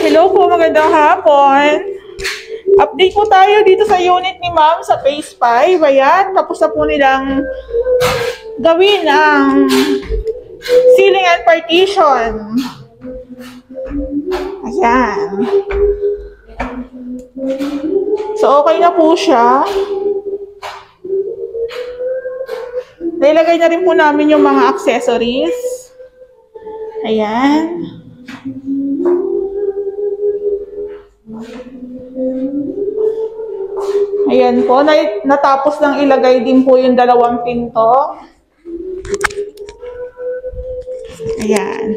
Hello po, magandang hapon. Update po tayo dito sa unit ni ma'am sa phase 5. Ayan, tapos na po nilang gawin ang ceiling and partition. Ayan. So, okay na po siya. Nailagay na rin po namin yung mga accessories. Ayan. Ayan po, natapos lang ilagay din po yung dalawang pinto. Ayan.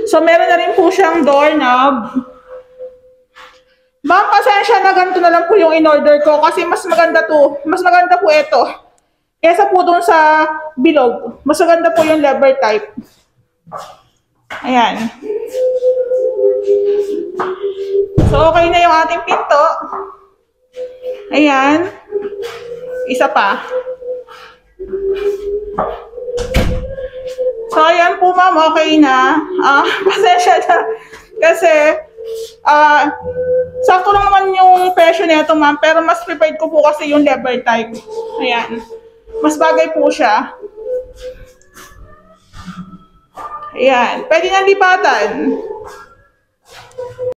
So, meron na rin po siyang doorknob. Ma'am, pasensya na ganito na lang po yung in-order ko kasi mas maganda to. Mas maganda po ito. Kesa po dun sa bilog. Mas maganda po yung lever type. Ayan. So, okay na yung ating pinto. Ayan. Isa pa. So, ayan po ma'am, okay na. Pasensya na. Kasi, sakto lang naman yung presyo nito ma'am, pero mas prepared ko po kasi yung lever type. Ayan. Mas bagay po siya. Ayan. Pwede na lipatan.